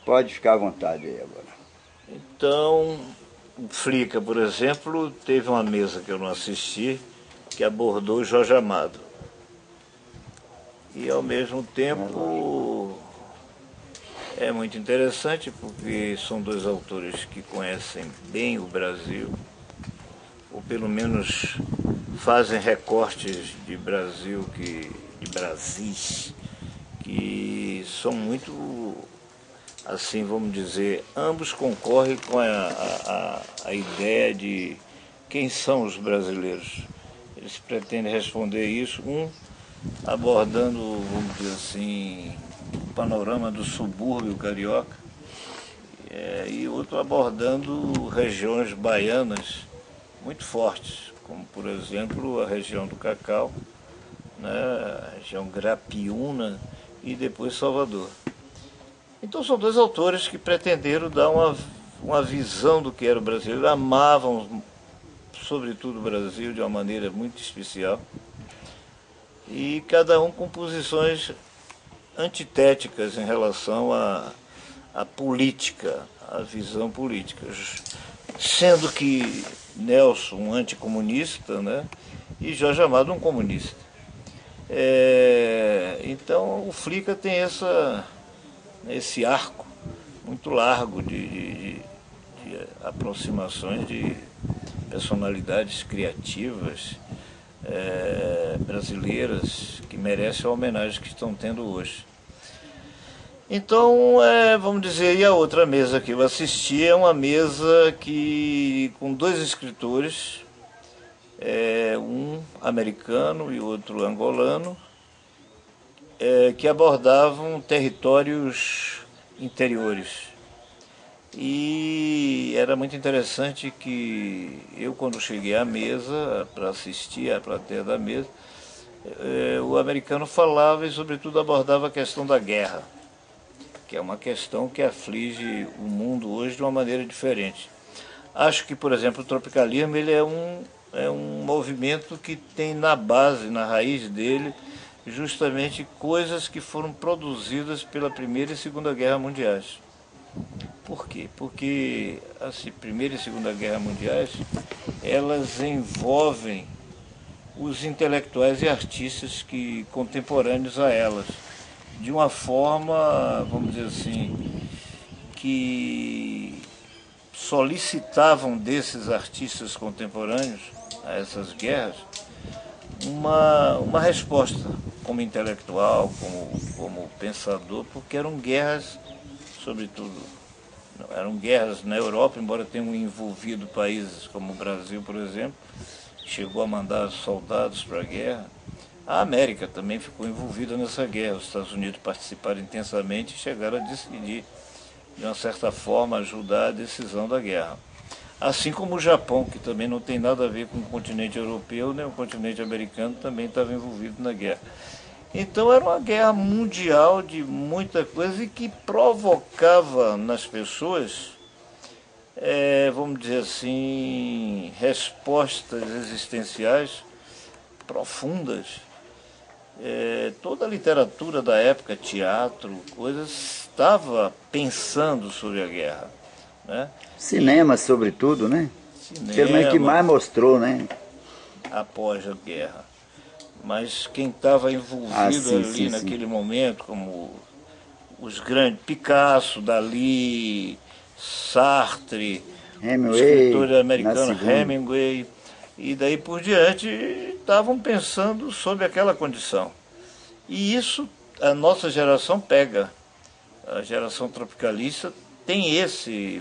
Pode ficar à vontade aí agora. Então, o Flica, por exemplo, teve uma mesa que eu não assisti, que abordou o Jorge Amado. E ao mesmo tempo é muito interessante porque são dois autores que conhecem bem o Brasil, ou pelo menos fazem recortes de Brasil, de Brasis, que são muito, assim, vamos dizer, ambos concorrem com a ideia de quem são os brasileiros. Eles pretendem responder isso, um abordando, vamos dizer assim, o panorama do subúrbio carioca, e outro abordando regiões baianas muito fortes, como por exemplo a região do Cacau, né, a região Grapiúna e depois Salvador. Então são dois autores que pretenderam dar uma visão do que era o brasileiro, amavam sobretudo o Brasil de uma maneira muito especial, e cada um com posições antitéticas em relação à política, à visão política. Sendo que Nelson um anticomunista, né, e Jorge Amado um comunista. Então o Flica tem esse arco muito largo de aproximações de personalidades criativas brasileiras que merecem a homenagem que estão tendo hoje. Então, vamos dizer, e a outra mesa que eu assisti é uma mesa com dois escritores, um americano e outro angolano, que abordavam territórios interiores. E era muito interessante que eu, quando cheguei à mesa, para assistir à plateia da mesa, o americano falava e, sobretudo, abordava a questão da guerra, que é uma questão que aflige o mundo hoje de uma maneira diferente. Acho que, por exemplo, o tropicalismo ele é um movimento que tem na base, na raiz dele, justamente coisas que foram produzidas pela Primeira e Segunda Guerra Mundiais. Por quê? Porque a Primeira e Segunda Guerra Mundiais, elas envolvem os intelectuais e artistas contemporâneos a elas, de uma forma, vamos dizer assim, que solicitavam desses artistas contemporâneos a essas guerras uma resposta como intelectual, como pensador, porque eram guerras, sobretudo, eram guerras na Europa, embora tenham envolvido países como o Brasil, por exemplo, chegou a mandar soldados para a guerra. A América também ficou envolvida nessa guerra. Os Estados Unidos participaram intensamente e chegaram a decidir, de uma certa forma, ajudar a decisão da guerra. Assim como o Japão, que também não tem nada a ver com o continente europeu, nem o continente americano, também estava envolvido na guerra. Então era uma guerra mundial de muita coisa e que provocava nas pessoas, vamos dizer assim, respostas existenciais profundas. Toda a literatura da época, teatro, coisas, estava pensando sobre a guerra, né? Cinema, sobretudo, né? Que é o que mais mostrou, né? Após a guerra. Mas quem estava envolvido naquele momento, como os grandes, Picasso, Dalí, Sartre, o escritor americano Hemingway, e daí por diante, estavam pensando sobre aquela condição. E isso a nossa geração pega. A geração tropicalista tem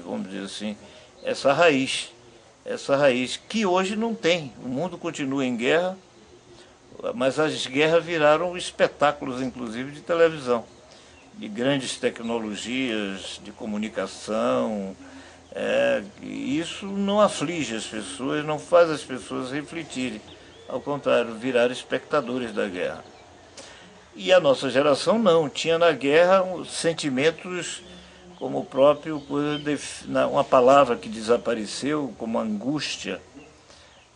vamos dizer assim, essa raiz que hoje não tem. O mundo continua em guerra, mas as guerras viraram espetáculos, inclusive, de televisão, de grandes tecnologias, de comunicação. E isso não aflige as pessoas, não faz as pessoas refletirem. Ao contrário, virar espectadores da guerra. E a nossa geração não, tinha na guerra sentimentos como o próprio, uma palavra que desapareceu, como angústia,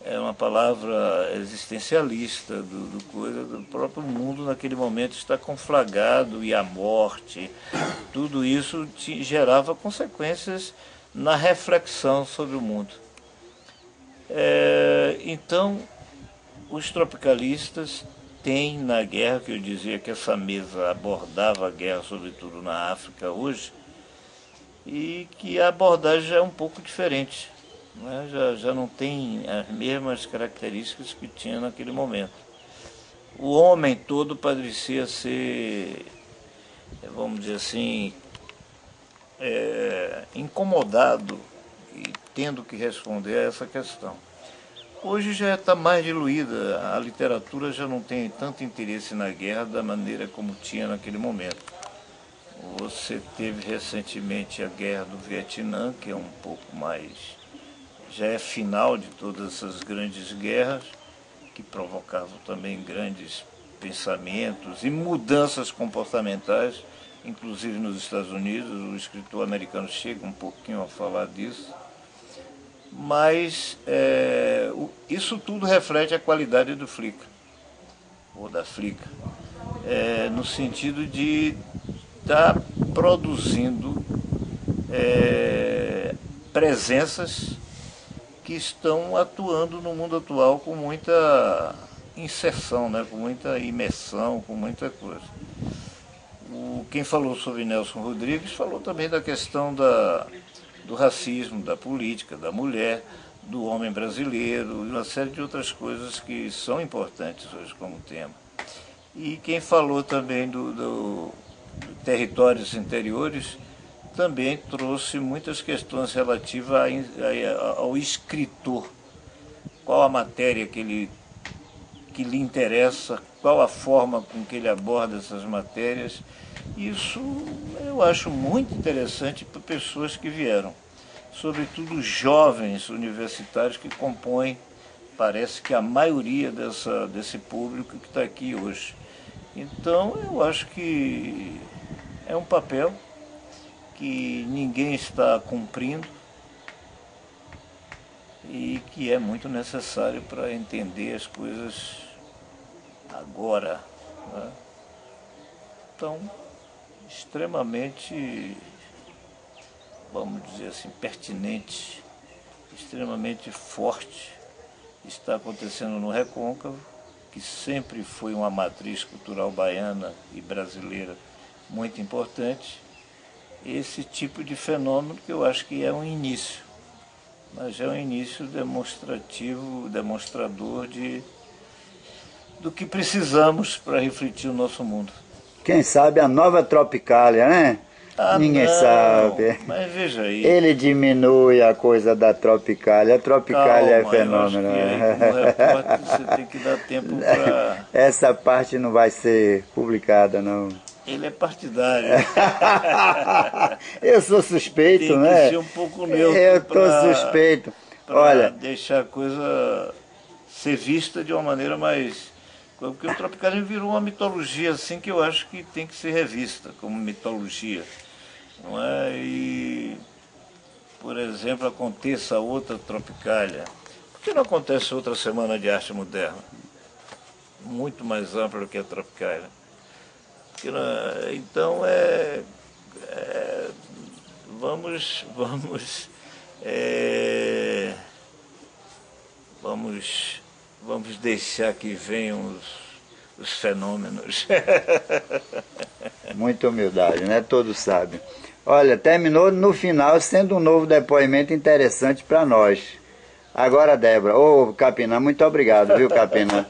é uma palavra existencialista do próprio mundo naquele momento está conflagrado, e a morte, tudo isso gerava consequências na reflexão sobre o mundo. Então, os tropicalistas têm na guerra, que eu dizia que essa mesa abordava a guerra, sobretudo na África hoje, e que a abordagem já é um pouco diferente, né? Já não tem as mesmas características que tinha naquele momento. O homem todo parecia ser, vamos dizer assim, incomodado e tendo que responder a essa questão. Hoje já está mais diluída, a literatura já não tem tanto interesse na guerra da maneira como tinha naquele momento. Você teve recentemente a guerra do Vietnã, que é um pouco mais, já é final de todas essas grandes guerras, que provocavam também grandes pensamentos e mudanças comportamentais, inclusive nos Estados Unidos. O escritor americano chega um pouquinho a falar disso. Mas isso tudo reflete a qualidade do Flicker, ou da Flicker, no sentido de estar produzindo presenças que estão atuando no mundo atual com muita inserção, né? Com muita imersão, com muita coisa. Quem falou sobre Nelson Rodrigues falou também da questão do racismo, da política, da mulher, do homem brasileiro e uma série de outras coisas que são importantes hoje como tema. E quem falou também do territórios interiores também trouxe muitas questões relativas ao escritor. Qual a matéria que lhe interessa, qual a forma com que ele aborda essas matérias. Isso eu acho muito interessante para pessoas que vieram, sobretudo jovens universitários que compõem, parece que a maioria desse público que está aqui hoje. Então eu acho que é um papel que ninguém está cumprindo e que é muito necessário para entender as coisas agora, né? Então, extremamente, vamos dizer assim, pertinente, extremamente forte está acontecendo no Recôncavo, que sempre foi uma matriz cultural baiana e brasileira muito importante. Esse tipo de fenômeno que eu acho que é um início, mas é um início demonstrativo, demonstrador do que precisamos para refletir o nosso mundo. Quem sabe a nova Tropicália, né? Ninguém sabe. Mas veja aí. Ele diminui a coisa da Tropicália. A Tropicália é fenômeno. Como repórter, você tem que dar tempo para... Essa parte não vai ser publicada, não. Ele é partidário. Eu sou suspeito, tem né? Tem que ser um pouco neutro. Eu estou suspeito. Olha, deixar a coisa ser vista de uma maneira mais... Porque o Tropicália virou uma mitologia assim que eu acho que tem que ser revista como mitologia. Não é? E, por exemplo, aconteça outra Tropicália. Por que não acontece outra Semana de Arte Moderna? Muito mais ampla do que a Tropicália. Então, vamos deixar que venham os fenômenos. Muita humildade, né? Todos sabem. Olha, terminou no final sendo um novo depoimento interessante para nós. Agora, Débora. Ô, Capinã, muito obrigado, viu, Capinã?